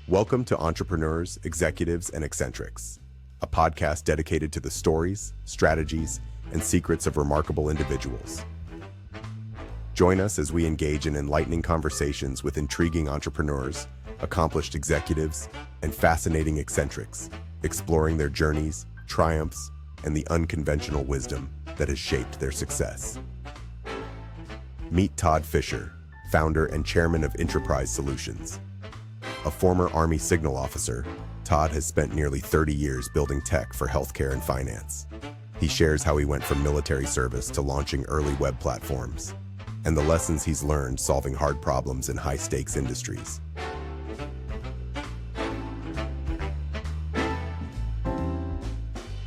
Welcome to Entrepreneurs, Executives, and Eccentrics, a podcast dedicated to the stories, strategies, and secrets of remarkable individuals. Join us as we engage in enlightening conversations with intriguing entrepreneurs, accomplished executives, and fascinating eccentrics, exploring their journeys, triumphs, and the unconventional wisdom that has shaped their success. Meet Todd Fisher, founder and chairman of Intraprise Solutions. A former Army signal officer, Todd has spent nearly 30 years building tech for healthcare and finance. He shares how he went from military service to launching early web platforms, and the lessons he's learned solving hard problems in high-stakes industries.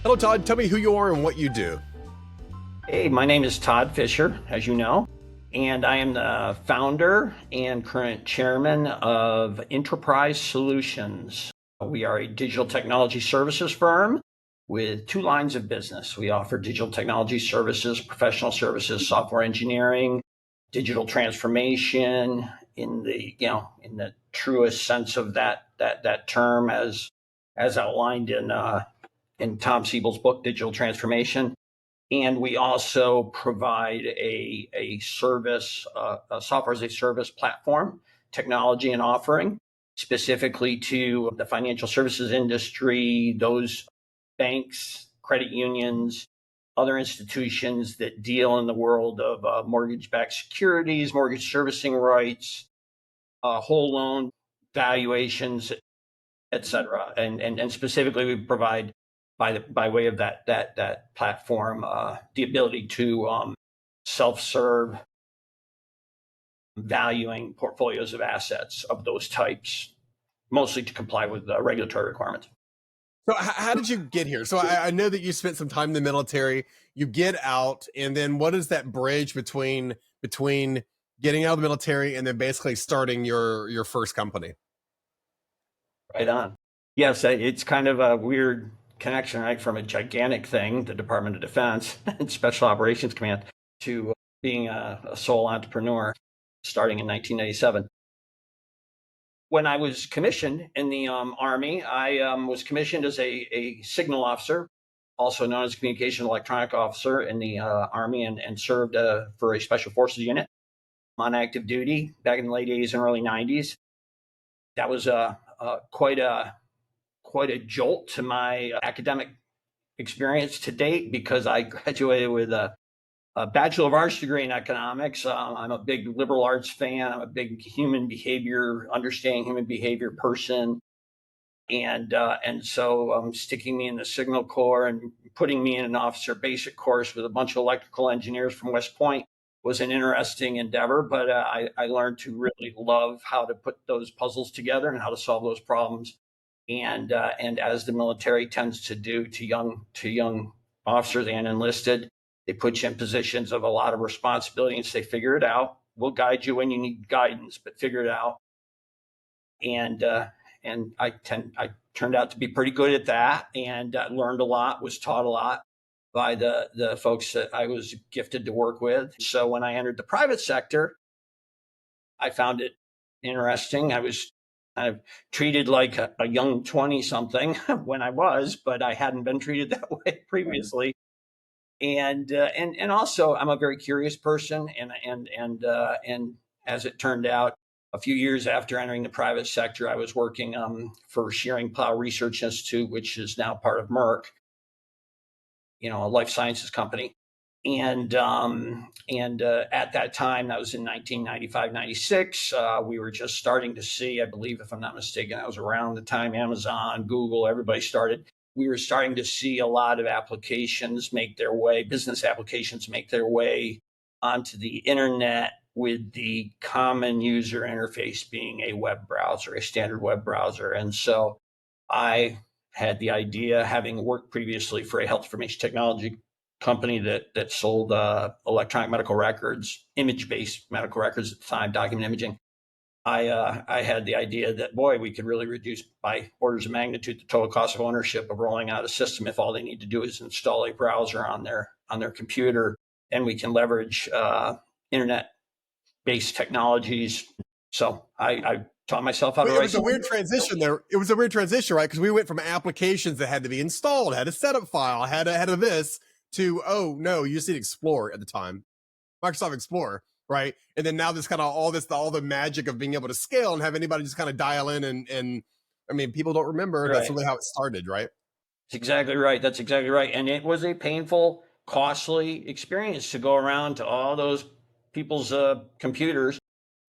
Hello, Todd. Tell me who you are and what you do. Hey, my name is Todd Fisher, as you know, and I am the founder and current chairman of Intraprise Solutions. We are a digital technology services firm with two lines of business. We offer digital technology services, professional services, software engineering, digital transformation in the truest sense of that term as outlined in Tom Siebel's book, Digital Transformation. And we also provide a service, a software as a service platform, technology and offering, specifically to the financial services industry, those banks, credit unions, other institutions that deal in the world of mortgage-backed securities, mortgage servicing rights, whole loan valuations, et cetera. And specifically, we provide by way of that platform, the ability to self-serve valuing portfolios of assets of those types, mostly to comply with regulatory requirements. So how did you get here? So I know that you spent some time in the military, you get out, and then what is that bridge between getting out of the military and then basically starting your first company? Right on. Yes, it's kind of a weird connection, right, from a gigantic thing, the Department of Defense and Special Operations Command, to being a sole entrepreneur starting in 1997. When I was commissioned in the Army, I was commissioned as a signal officer, also known as a communication electronic officer in the Army, and served for a special forces unit on active duty back in the late 80s and early 90s. That was quite a jolt to my academic experience to date, because I graduated with a Bachelor of Arts degree in economics. I'm a big liberal arts fan. I'm a big understanding human behavior person. And so sticking me in the Signal Corps and putting me in an officer basic course with a bunch of electrical engineers from West Point was an interesting endeavor. But I learned to really love how to put those puzzles together and how to solve those problems. And as the military tends to do to young officers and enlisted, they put you in positions of a lot of responsibility and say, figure it out. We'll guide you when you need guidance, but figure it out. And I turned out to be pretty good at that, and learned a lot, was taught a lot by the folks that I was gifted to work with. So when I entered the private sector, I found it interesting. I was kind of treated like a young 20-something when I was, but I hadn't been treated that way previously. And also, I'm a very curious person, and as it turned out, a few years after entering the private sector, I was working for Shearing Plow Research Institute, which is now part of Merck, a life sciences company. And at that time, that was in 1995, 96, we were just starting to see, I believe, if I'm not mistaken, that was around the time Amazon, Google, everybody started. We were starting to see a lot of business applications make their way onto the internet, with the common user interface being a web browser, a standard web browser. And so I had the idea, having worked previously for a health information technology company that sold electronic medical records, image-based medical records at the time, document imaging. I had the idea that, boy, we could really reduce by orders of magnitude the total cost of ownership of rolling out a system if all they need to do is install a browser on their computer, and we can leverage internet-based technologies. So I taught myself how to It write. was a weird transition there. It was a weird transition, right? Because we went from applications that had to be installed, had a setup file, had a this, to, oh no, you just need Explorer at the time, Microsoft Explorer, right? And then now this kind of all the magic of being able to scale and have anybody just kind of dial in and I mean, people don't remember that's Right. really how it started, right? That's exactly right. That's exactly right. And it was a painful, costly experience to go around to all those people's computers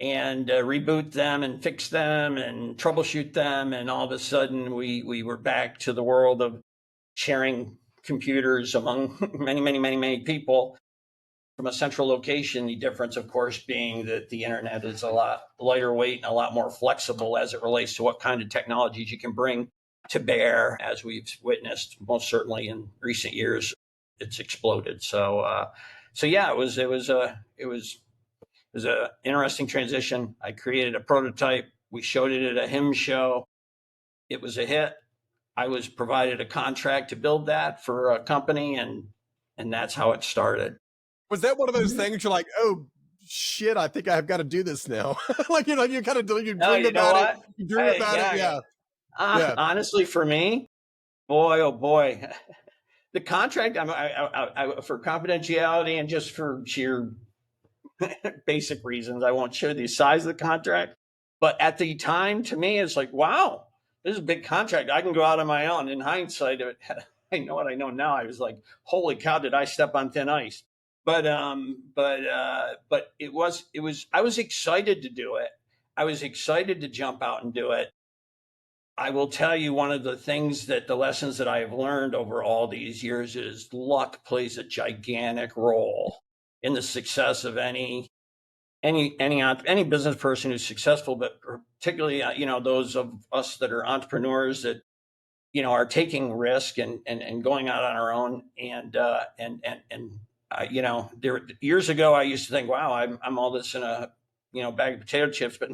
and reboot them and fix them and troubleshoot them. And all of a sudden, we were back to the world of sharing computers among many people from a central location. The difference, of course, being that the internet is a lot lighter weight and a lot more flexible as it relates to what kind of technologies you can bring to bear, as we've witnessed most certainly in recent years. It's exploded. So yeah, it was a interesting transition. I created a prototype. We showed it at a HIM show. It was a hit. I was provided a contract to build that for a company, and that's how it started. Was that one of those things you're like, oh shit, I think I've got to do this now? You kind of you No, dreamed you know about it, what? you dream about it, yeah. Yeah. Honestly, for me, boy, oh boy, the contract, for confidentiality and just for sheer basic reasons, I won't share the size of the contract. But at the time, to me, it's like, wow, this is a big contract. I can go out on my own. In hindsight, I know what I know now. I was like, holy cow, did I step on thin ice? But it was. I was excited to do it. I was excited to jump out and do it. I will tell you, one of the lessons that I have learned over all these years is luck plays a gigantic role in the success of any business person who's successful, but particularly, those of us that are entrepreneurs that, are taking risk and going out on our own. There years ago, I used to think, wow, I'm all this in a, bag of potato chips, but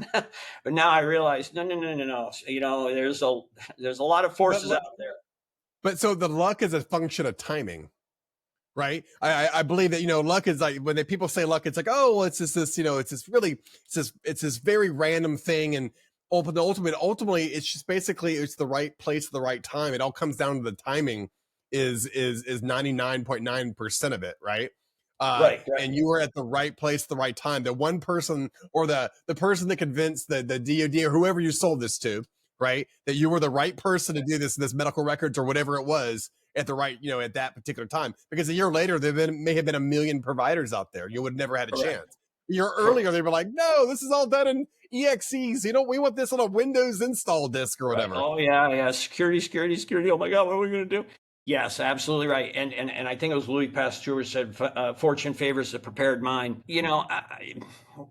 now I realize, no. There's a lot of forces out there. But so the luck is a function of timing, right? I believe that, luck is like, when people say luck, it's like, oh, well, it's just this, it's this very random thing. And ultimately, it's just basically, it's the right place at the right time. It all comes down to the timing is 99.9% of it, right? Right. And you were at the right place at the right time. The one person, or the person that convinced the DoD or whoever you sold this to, right, that you were the right person to do this medical records or whatever it was at the right, at that particular time. Because a year later, may have been a million providers out there. You would have never had a chance. A year earlier, they were like, no, this is all done in EXEs. We want this on a Windows install disk or whatever. Right. Oh yeah. Security. Oh my God, what are we going to do? Yes, absolutely right. And I think it was Louis Pasteur said, fortune favors the prepared mind.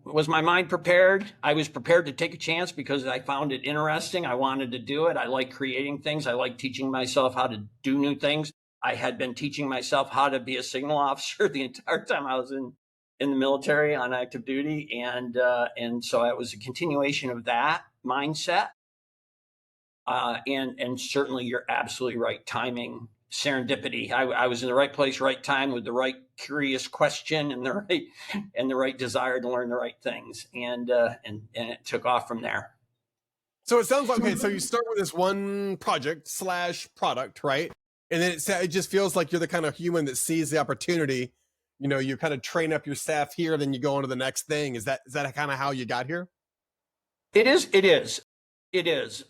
Was my mind prepared? I was prepared to take a chance because I found it interesting. I wanted to do it. I like creating things. I like teaching myself how to do new things. I had been teaching myself how to be a signal officer the entire time I was in the military on active duty. And so it was a continuation of that mindset. And certainly you're absolutely right. Timing, serendipity. I was in the right place, right time, with the right curious question and the right desire to learn the right things, and it took off from there. So it sounds like, okay, so you start with this one project / product, right? And then it just feels like you're the kind of human that sees the opportunity. You kind of train up your staff here, then you go on to the next thing. Is that kind of how you got here? It is.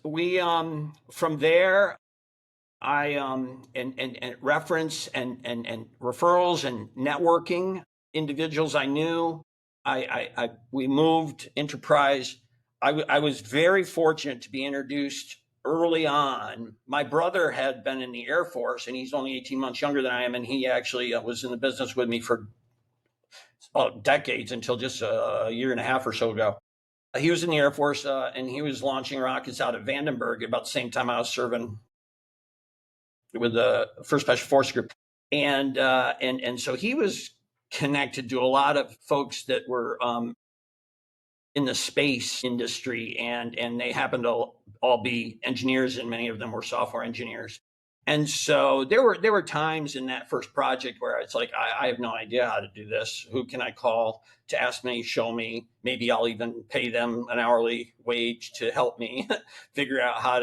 We from there, I and reference and referrals and networking individuals I knew. We moved Intraprise. I was very fortunate to be introduced early on. My brother had been in the Air Force, and he's only 18 months younger than I am, and he actually was in the business with me for decades, until just a year and a half or so ago. He was in the Air Force, and he was launching rockets out of Vandenberg about the same time I was serving with the First Special Force Group, and so he was connected to a lot of folks that were in the space industry, and they happened to all be engineers, and many of them were software engineers. And so there were times in that first project where it's like, I have no idea how to do this. Who can I call to ask me, show me? Maybe I'll even pay them an hourly wage to help me figure out how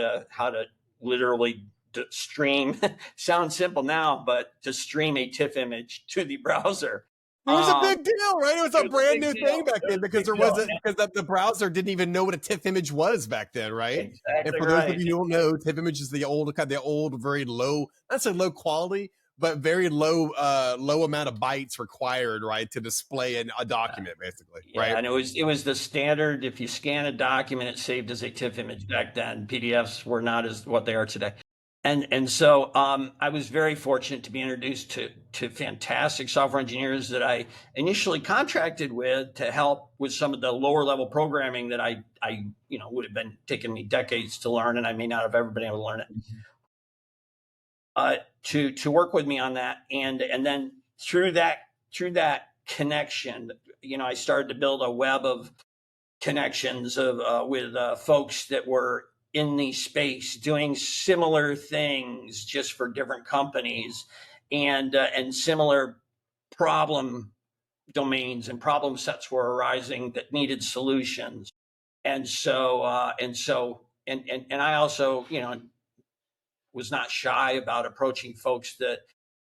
to literally stream. Sounds simple now, but to stream a TIFF image to the browser. It was a big deal, right? It was It a was a brand big new deal. thing back It was then a because big deal. the browser didn't even know what a TIFF image was back then, right? And Exactly for those of right. you who don't know, TIFF image is the old, very low, not so low quality, but very low amount of bytes required, right, to display a document, basically, Yeah, right? and it was the standard. If you scan a document, it's saved as a TIFF image back then. PDFs were not as what they are today. And so I was very fortunate to be introduced to fantastic software engineers that I initially contracted with to help with some of the lower level programming that I would have been taking me decades to learn, and I may not have ever been able to learn it. To work with me on that, and then through that connection, I started to build a web of connections of with folks that were in the space doing similar things, just for different companies, and similar problem domains and problem sets were arising that needed solutions. And I also, was not shy about approaching folks that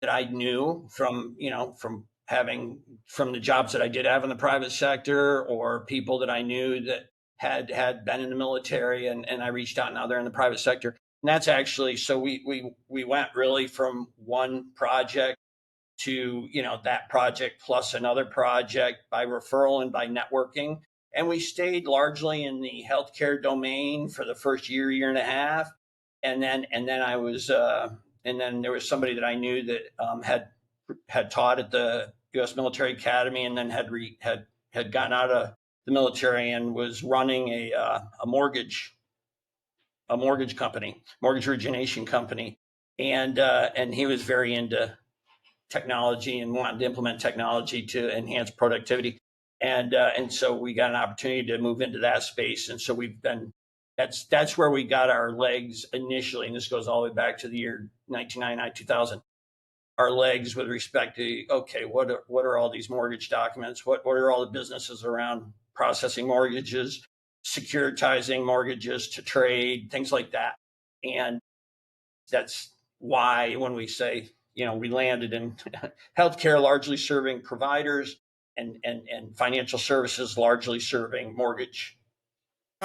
I knew from from the jobs that I did have in the private sector, or people that I knew that had been in the military, and I reached out. Now they're in the private sector. And that's actually, so we went really from one project to that project plus another project by referral and by networking. And we stayed largely in the healthcare domain for the first year and a half. And then I was and then there was somebody that I knew that had taught at the U.S. Military Academy, and then had gotten out of the military and was running a mortgage company, mortgage origination company. And he was very into technology and wanted to implement technology to enhance productivity. And so we got an opportunity to move into that space. And so that's where we got our legs initially. And this goes all the way back to the year 1999, 2000. Our legs with respect to, okay, what are all these mortgage documents? What are all the businesses around processing mortgages, securitizing mortgages to trade, things like that. And that's why when we say, we landed in healthcare, largely serving providers, and financial services, largely serving mortgage.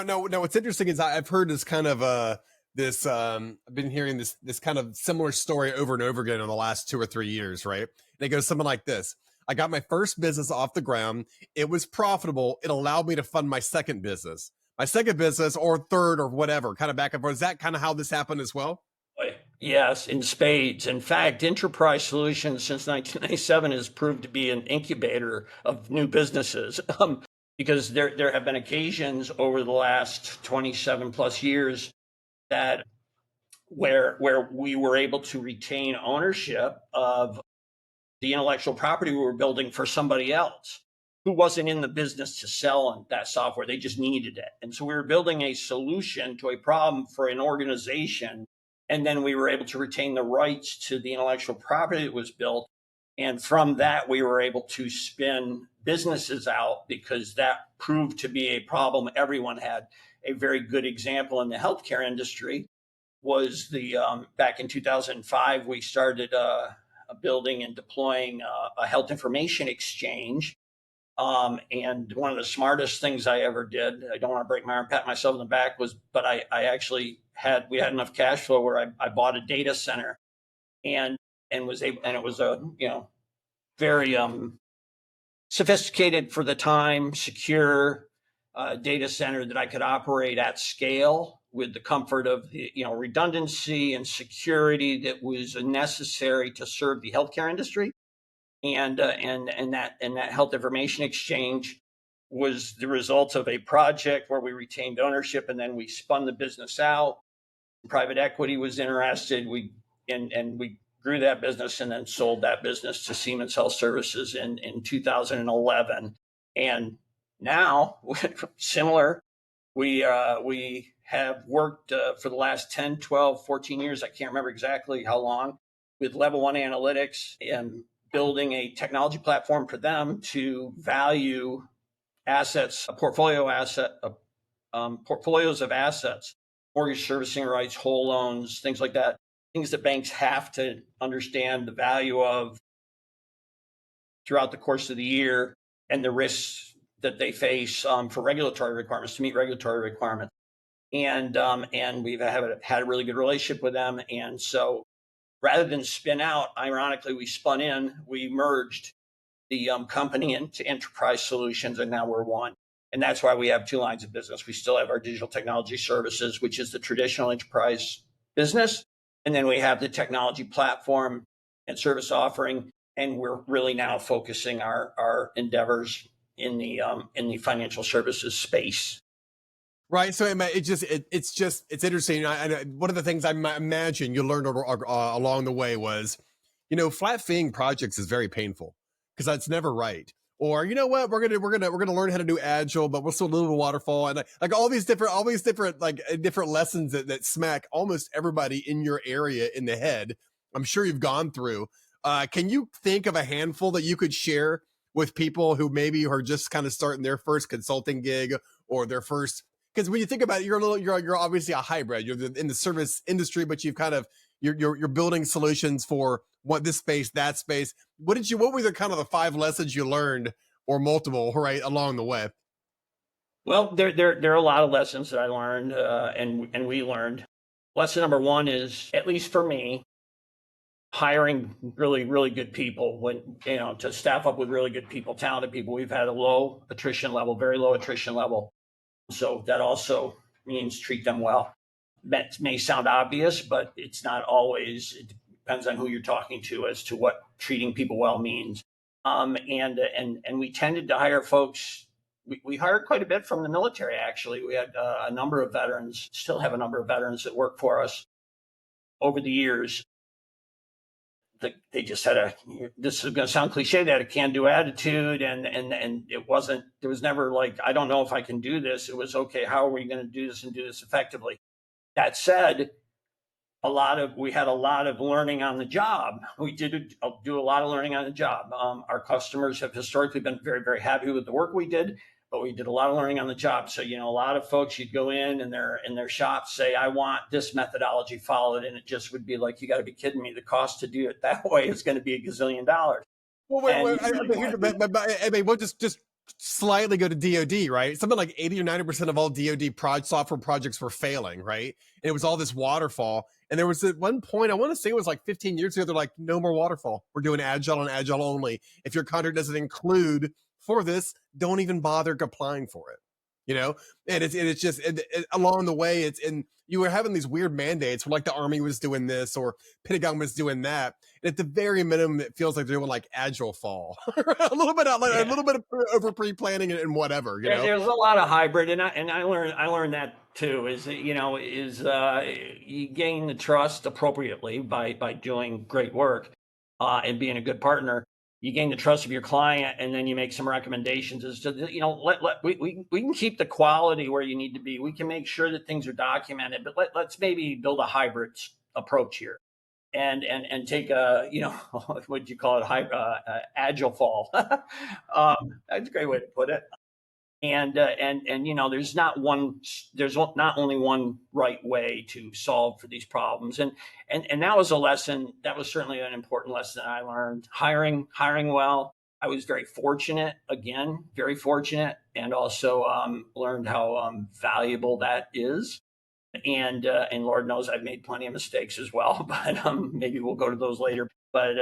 No. What's interesting is I've heard this kind of this I've been hearing this kind of similar story over and over again in the last 2 or 3 years, right? And it goes something like this: I got my first business off the ground. It was profitable. It allowed me to fund my second business, or third, or whatever, kind of back and forth. Is that kind of how this happened as well? Yes, in spades. In fact, Intraprise Solutions since 1997 has proved to be an incubator of new businesses. Because there have been occasions over the last 27 plus years that where we were able to retain ownership of the intellectual property we were building for somebody else who wasn't in the business to sell that software. They just needed it. And so we were building a solution to a problem for an organization. And then we were able to retain the rights to the intellectual property that was built. And from that, we were able to spin businesses out because that proved to be a problem everyone had. A very good example in the healthcare industry was back in 2005, we started building and deploying a health information exchange. And one of the smartest things I ever did, I don't want to break my arm, pat myself in the back, but I actually we had enough cash flow where I bought a data center, and was able, and it was a very sophisticated for the time, secure data center that I could operate at scale with the comfort of the redundancy and security that was necessary to serve the healthcare industry. And that health information exchange was the result of a project where we retained ownership, and then we spun the business out. Private equity was interested. We grew that business and then sold that business to Siemens Health Services in 2011. And now, similar, we have worked for the last 10, 12, 14 years. I can't remember exactly how long, with Level 1 Analytics and building a technology platform for them to value assets, portfolios of assets, mortgage servicing rights, whole loans, things like that, things that banks have to understand the value of throughout the course of the year and the risks that they face for regulatory requirements, to meet regulatory requirements. And we've had a really good relationship with them. And so rather than spin out, ironically, we merged the company into Intraprise Solutions, and now we're one. And that's why we have two lines of business. We still have our digital technology services, which is the traditional enterprise business. And then we have the technology platform and service offering. And we're really now focusing our endeavors in the financial services space. Right. So it's interesting. One of the things I imagine you learned along the way was, flat feeing projects is very painful because that's never right. Or you know what, we're gonna learn how to do agile, but we're still a little bit waterfall, and like all these different different lessons that smack almost everybody in your area in the head. I'm sure you've gone through. Can you think of a handful that you could share with people who maybe are just kind of starting their first consulting gig or their first? Because when you think about it, you're obviously a hybrid. You're in the service industry, but you're building solutions for this space, that space. What were the kind of the 5 lessons you learned, or multiple, right, along the way? Well, there are a lot of lessons that I learned, and we learned. Lesson number 1 is, at least for me, hiring really, really good people. When to staff up with really good people, talented people. We've had a low attrition level, very low attrition level. So that also means treat them well. That may sound obvious, but it's not always. It depends on who you're talking to as to what treating people well means. And we tended to hire folks. We hired quite a bit from the military, actually. We had a number of veterans, still have a number of veterans that work for us over the years. They just had this is going to sound cliche, they had a can-do attitude, and it wasn't, there was never like, I don't know if I can do this. It was, okay, how are we going to do this and do this effectively? That said, we had a lot of learning on the job. We did do a lot of learning on the job. Our customers have historically been very, very happy with the work we did, but we did a lot of learning on the job. So, a lot of folks, you'd go in their shops, say, I want this methodology followed. And it just would be like, you got to be kidding me. The cost to do it that way is going to be $1 gazillion. Well, we'll just slightly go to DoD, right? Something like 80 or 90% of all DoD software projects were failing, right? And it was all this waterfall. And there was at one point, I want to say it was like 15 years ago, they're like, no more waterfall. We're doing agile and agile only. If your contract doesn't include for this, don't even bother applying for it. And it's just along the way, you were having these weird mandates where like the Army was doing this or Pentagon was doing that. And at the very minimum, it feels like they're doing like agile fall, a little bit of over pre-planning and whatever. There's a lot of hybrid, and I learned that too. Is you gain the trust appropriately by doing great work and being a good partner. You gain the trust of your client, and then you make some recommendations as to, we can keep the quality where you need to be. We can make sure that things are documented, but let's maybe build a hybrid approach here, and take a, what do you call it, agile fall. That's a great way to put it. And there's not only one right way to solve for these problems. And that was a lesson. That was certainly an important lesson that I learned. Hiring well. I was very fortunate, and also learned how valuable that is. And Lord knows I've made plenty of mistakes as well, but maybe we'll go to those later. But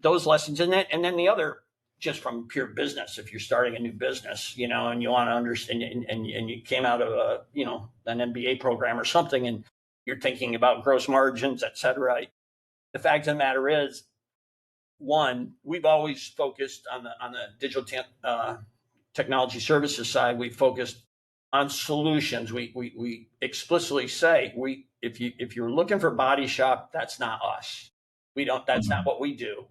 those lessons, and then the other, just from pure business, if you're starting a new business, and you want to understand, and you came out of an MBA program or something, and you're thinking about gross margins, et cetera. The fact of the matter is, one, we've always focused on the digital technology services side. We focused on solutions. We explicitly say, if you're looking for body shop, that's not us. We don't. That's not what we do.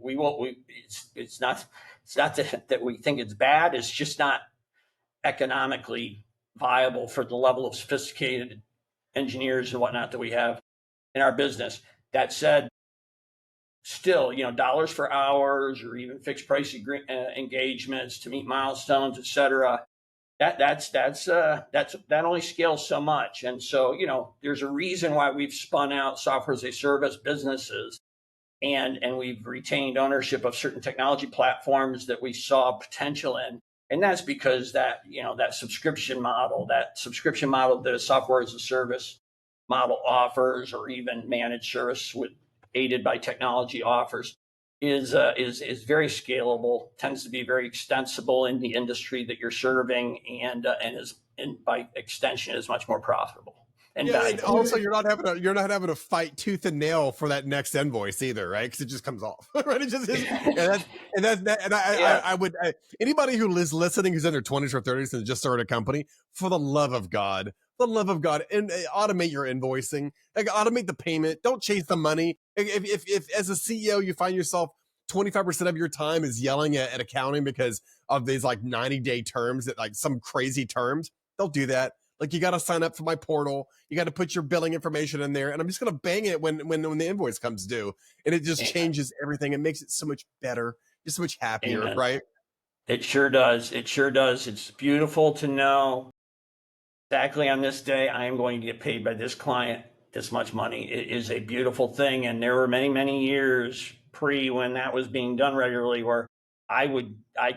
It's not that we think it's bad. It's just not economically viable for the level of sophisticated engineers and whatnot that we have in our business. That said, still, dollars for hours or even fixed price engagements to meet milestones, et cetera, that only scales so much. And so, there's a reason why we've spun out software as a service businesses, and we've retained ownership of certain technology platforms that we saw potential in. And that's because that subscription model that a software as a service model offers, or even managed service aided by technology offers, is very scalable, tends to be very extensible in the industry that you're serving, and by extension is much more profitable and Yeah, and valuable. also you're not having to fight tooth and nail for that next invoice either, right? Because it just comes off, right? It just is, and I would anybody who is listening who's in their 20s or 30s and just started a company, for the love of God, and automate your invoicing, like automate the payment. Don't chase the money. If as a CEO you find yourself 25% of your time is yelling at accounting because of these like 90-day terms, that like some crazy terms, don't do that. Like, you got to sign up for my portal. You got to put your billing information in there, and I'm just going to bang it when the invoice comes due, and it just changes everything. It makes it so much better, just so much happier, Amen. right? It sure does. It sure does. It's beautiful to know exactly on this day I am going to get paid by this client this much money. It is a beautiful thing, and there were many, many years when that was being done regularly where I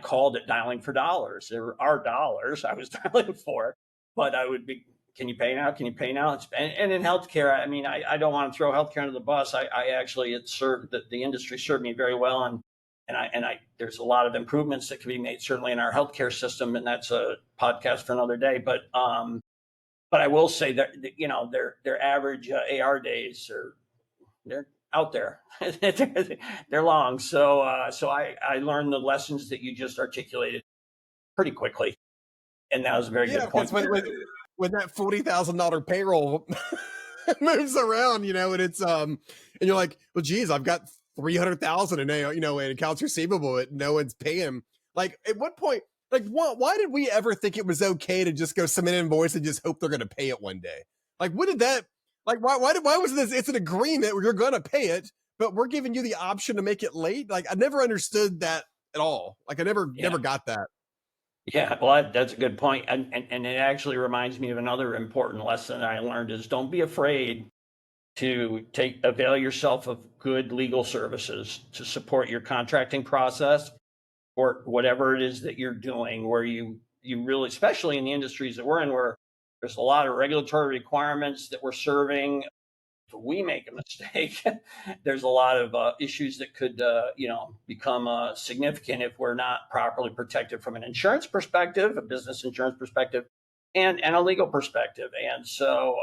called it dialing for dollars. There are dollars I was dialing for, but I would be, can you pay now? Can you pay now? And in healthcare, I mean, I don't want to throw healthcare under the bus. I actually, the industry served me very well. And there's a lot of improvements that can be made, certainly in our healthcare system. And that's a podcast for another day. But I will say that, their average AR days they're out there. They're long. So I learned the lessons that you just articulated pretty quickly. And that was a very good point. When that $40,000 payroll moves around, and it's and you're like, well, geez, I've got 300,000 in in accounts receivable, but no one's paying. Like, at what point? Like, why did we ever think it was okay to just go submit an invoice and just hope they're going to pay it one day? Like, what did that? Like, why was this? It's an agreement where you're going to pay it, but we're giving you the option to make it late. Like, I never understood that at all. Like, I never got that. Yeah, well, that's a good point. And it actually reminds me of another important lesson I learned is don't be afraid to avail yourself of good legal services to support your contracting process or whatever it is that you're doing, where you really, especially in the industries that we're in, where there's a lot of regulatory requirements that we're serving. If we make a mistake, there's a lot of issues that could, become significant if we're not properly protected from an insurance perspective, a business insurance perspective, and a legal perspective. And so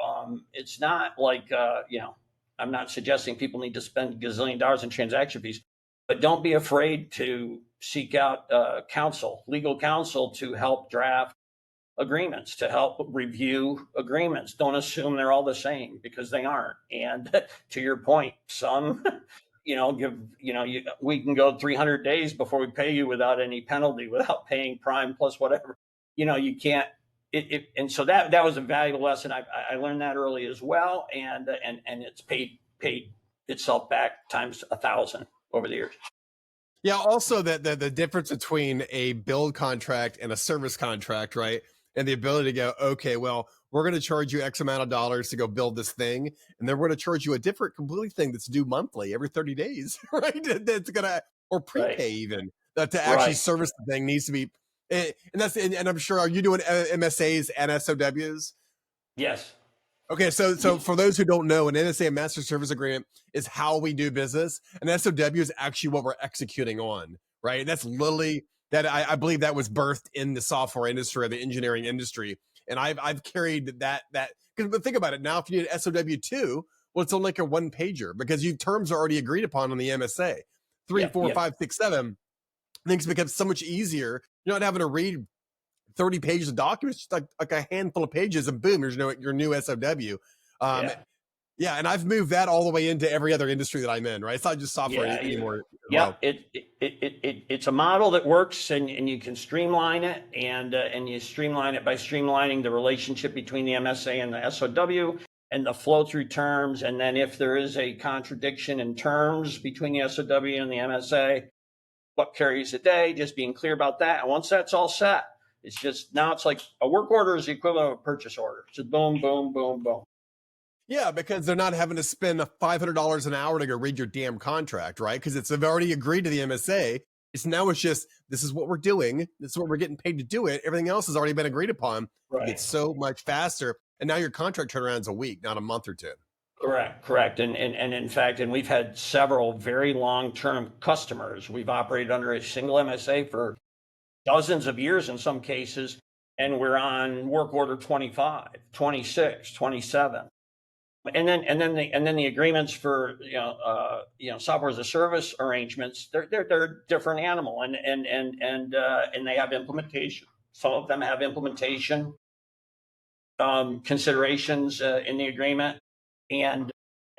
it's not like, I'm not suggesting people need to spend gazillion dollars in transaction fees, but don't be afraid to seek out legal counsel to help draft agreements, to help review agreements. Don't assume they're all the same, because they aren't. And to your point, some, we can go 300 days before we pay you without any penalty, without paying prime plus whatever. You can't. And so that was a valuable lesson. I learned that early as well, and it's paid itself back times 1,000 over the years. Yeah. Also, that the difference between a build contract and a service contract, right? And the ability to go, okay, well, we're going to charge you X amount of dollars to go build this thing, and then we're going to charge you a different completely thing that's due monthly every 30 days, right? That's gonna, or prepay, right, even that to actually service the thing needs to be, and I'm sure, are you doing MSAs and SOWs? Yes. Okay, so for those who don't know, an MSA, a master service agreement, is how we do business, and SOW is actually what we're executing on, right? And that's literally that. I believe that was birthed in the software industry or the engineering industry, and I've carried that. But think about it now. If you need an SOW2, well, it's only like a one pager because terms are already agreed upon on the MSA. 3, 4, 5, 6, 7. Things become so much easier. You're not having to read 30 pages of documents, just like a handful of pages, and boom, there's your new SOW. Yeah, and I've moved that all the way into every other industry that I'm in, right? It's not just software anymore. Yeah, it's a model that works, and you can streamline it, and you streamline it by streamlining the relationship between the MSA and the SOW, and the flow through terms. And then if there is a contradiction in terms between the SOW and the MSA, what carries the day, just being clear about that. And once that's all set, it's just, now it's like a work order is the equivalent of a purchase order. It's just boom, boom, boom, boom. Yeah, because they're not having to spend $500 an hour to go read your damn contract, right? Because they've already agreed to the MSA. It's just, this is what we're doing. This is what we're getting paid to do it. Everything else has already been agreed upon. Right. It's so much faster. And now your contract turnaround is a week, not a month or two. Correct. And in fact, and we've had several very long-term customers. We've operated under a single MSA for dozens of years in some cases, and we're on work order 25, 26, 27. And then the agreements for software as a service arrangements, they're a different animal, and they have implementation. Some of them have implementation considerations in the agreement, and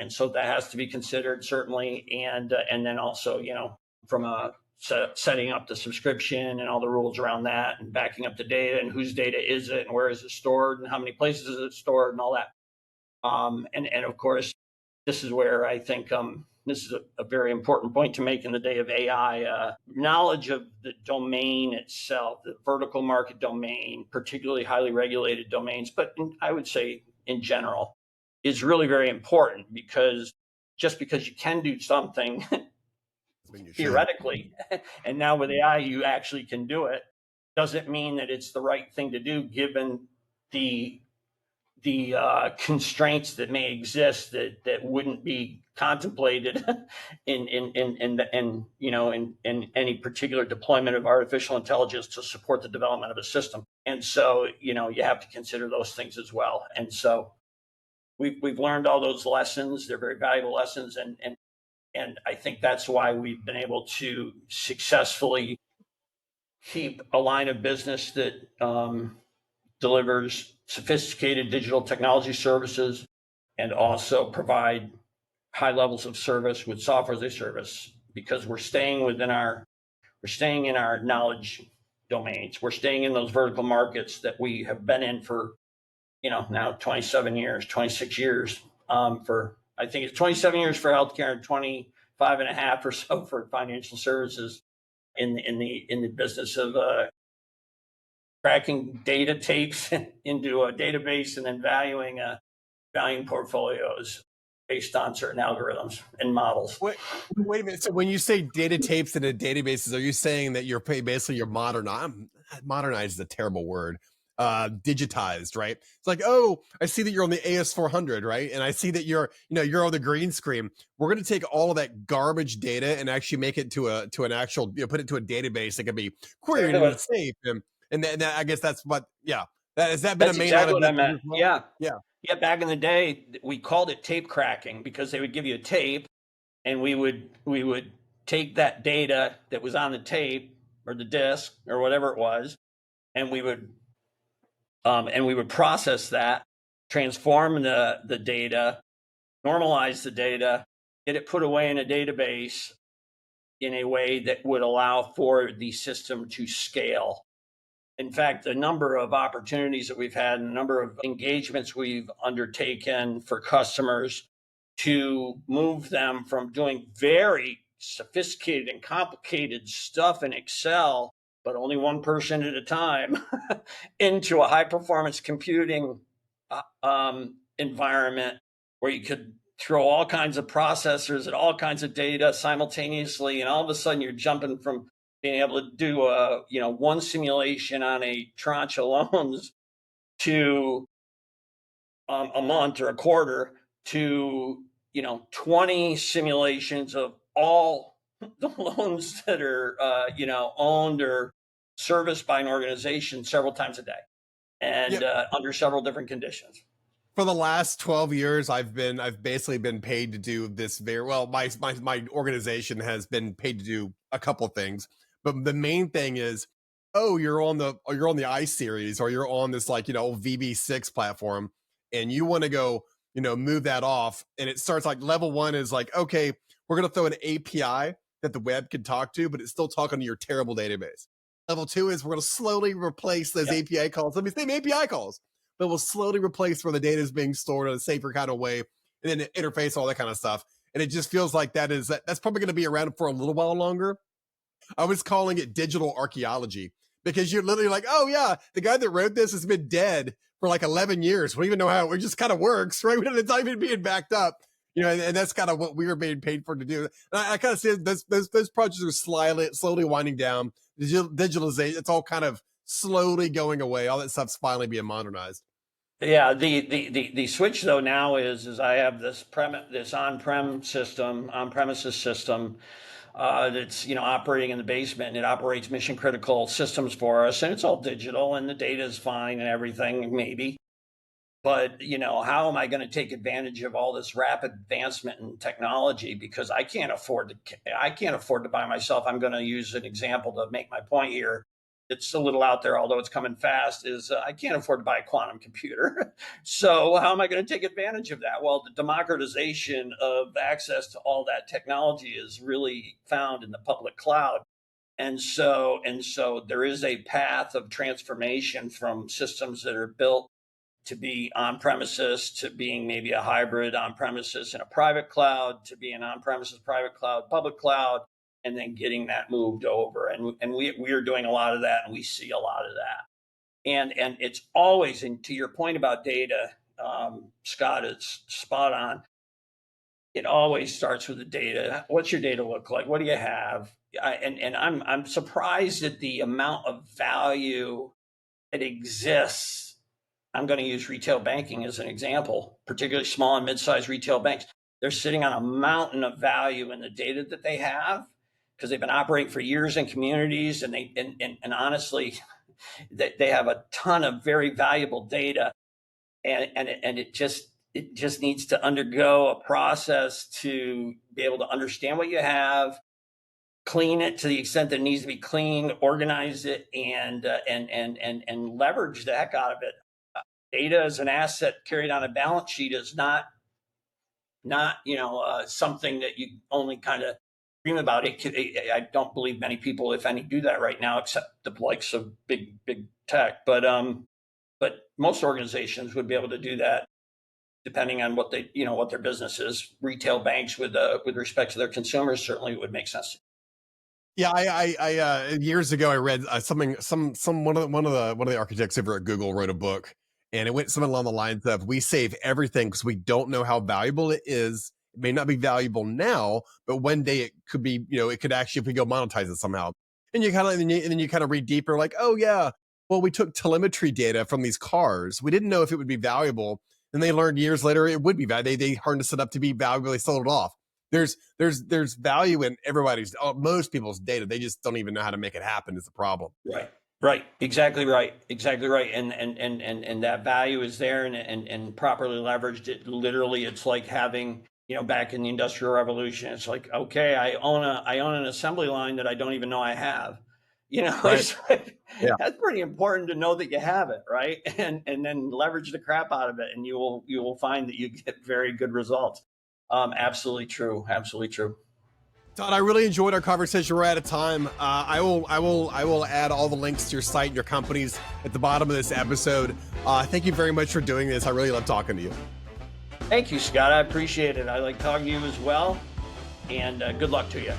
so that has to be considered certainly, and then also from setting up the subscription and all the rules around that, and backing up the data, and whose data is it, and where is it stored, and how many places is it stored, and all that. And of course, this is where I think this is a very important point to make in the day of AI. Knowledge of the domain itself, the vertical market domain, particularly highly regulated domains, but I would say in general, is really very important, because just because you can do something theoretically, and now with AI you actually can do it, doesn't mean that it's the right thing to do given the constraints that may exist that wouldn't be contemplated in any particular deployment of artificial intelligence to support the development of a system. And so you have to consider those things as well. And so we've learned all those lessons. They're very valuable lessons, and I think that's why we've been able to successfully keep a line of business that delivers sophisticated digital technology services and also provide high levels of service with software as a service, because we're staying in our knowledge domains. We're staying in those vertical markets that we have been in for now 27 years, 26 years, I think it's 27 years for healthcare and 25 and a half or so for financial services in the business of cracking data tapes into a database and then valuing portfolios based on certain algorithms and models. Wait a minute. So when you say data tapes into databases, are you saying that you're modernized is a terrible word, digitized, right? It's like, oh, I see that you're on the AS400, right? And I see that you're on the green screen. We're going to take all of that garbage data and actually make it to an actual, put it to a database that can be queried and safe. And I guess that's what, has that been that's a main exactly what I meant. Well? Yeah. Back in the day, we called it tape cracking, because they would give you a tape, and we would take that data that was on the tape or the disk or whatever it was, and we would process that, transform the data, normalize the data, get it put away in a database in a way that would allow for the system to scale. In fact, the number of opportunities that we've had and the number of engagements we've undertaken for customers to move them from doing very sophisticated and complicated stuff in Excel, but only one person at a time, into a high performance computing environment where you could throw all kinds of processors and all kinds of data simultaneously, and all of a sudden you're jumping from being able to do one simulation on a tranche of loans to a month or a quarter to 20 simulations of all the loans that are owned or serviced by an organization several times a day, and under several different conditions. For the last 12 years, I've basically been paid to do this very well. My organization has been paid to do a couple of things, but the main thing is, you're on the I series, or you're on this old VB6 platform, and you want to go move that off, and it starts like level one is like, okay, we're gonna throw an API that the web can talk to, but it's still talking to your terrible database. Level two is we're gonna slowly replace those API calls. Let me say API calls but will slowly replace where the data is being stored in a safer kind of way, and then interface all that kind of stuff. And it just feels like that's probably going to be around for a little while longer. I was calling it digital archaeology because you're literally like, oh yeah, the guy that wrote this has been dead for like 11 years. We don't even know how it just kind of works, right? It's not even being backed up, and that's kind of what we were being paid for to do. And I kind of see those projects are slowly winding down. Digitalization, it's all kind of slowly going away. All that stuff's finally being modernized. Yeah, the switch though now is I have this on-premises system that's operating in the basement, and it operates mission critical systems for us, and it's all digital, and the data is fine and everything, maybe. But how am I going to take advantage of all this rapid advancement in technology? Because I can't afford to buy myself. I'm going to use an example to make my point here. It's a little out there, although it's coming fast, is I can't afford to buy a quantum computer. So how am I going to take advantage of that? Well, the democratization of access to all that technology is really found in the public cloud. And so there is a path of transformation from systems that are built to be on-premises to being maybe a hybrid on-premises and a private cloud to being on-premises, private cloud, public cloud, and then getting that moved over. And we are doing a lot of that, and we see a lot of that. And it's always, and to your point about data, Scott, it's spot on. It always starts with the data. What's your data look like? What do you have? I'm surprised at the amount of value that exists. I'm going to use retail banking as an example, particularly small and mid-sized retail banks. They're sitting on a mountain of value in the data that they have, because they've been operating for years in communities, and honestly, they have a ton of very valuable data, and it just needs to undergo a process to be able to understand what you have, clean it to the extent that it needs to be cleaned, organize it, and leverage the heck out of it. Data as an asset carried on a balance sheet is not something that you only kind of dream about. I don't believe many people, if any, do that right now, except the likes of big tech. But most organizations would be able to do that, depending on what what their business is. Retail banks, with respect to their consumers, certainly would make sense. Yeah, I years ago I read something. One of the architects over at Google wrote a book, and it went something along the lines of, "We save everything because we don't know how valuable it is. It may not be valuable now, but one day it could be. It could actually, if we go monetize it somehow." And you kind of read deeper, like, "Oh yeah, well we took telemetry data from these cars. We didn't know if it would be valuable, and they learned years later it would be valuable. They harnessed it up to be valuable. They sold it off. There's value in most people's data. They just don't even know how to make it happen. Is the problem." Right. Exactly right. And that value is there, and properly leveraged. It's like having, back in the Industrial Revolution, it's like, okay, I own an assembly line that I don't even know I have. Right. It's like, Yeah. That's pretty important to know that you have it, right? And then leverage the crap out of it, and you will find that you get very good results. Absolutely true. Absolutely true. Todd, I really enjoyed our conversation. We're out of time. I will add all the links to your site and your companies at the bottom of this episode. Thank you very much for doing this. I really love talking to you. Thank you, Scott. I appreciate it. I like talking to you as well. And good luck to you.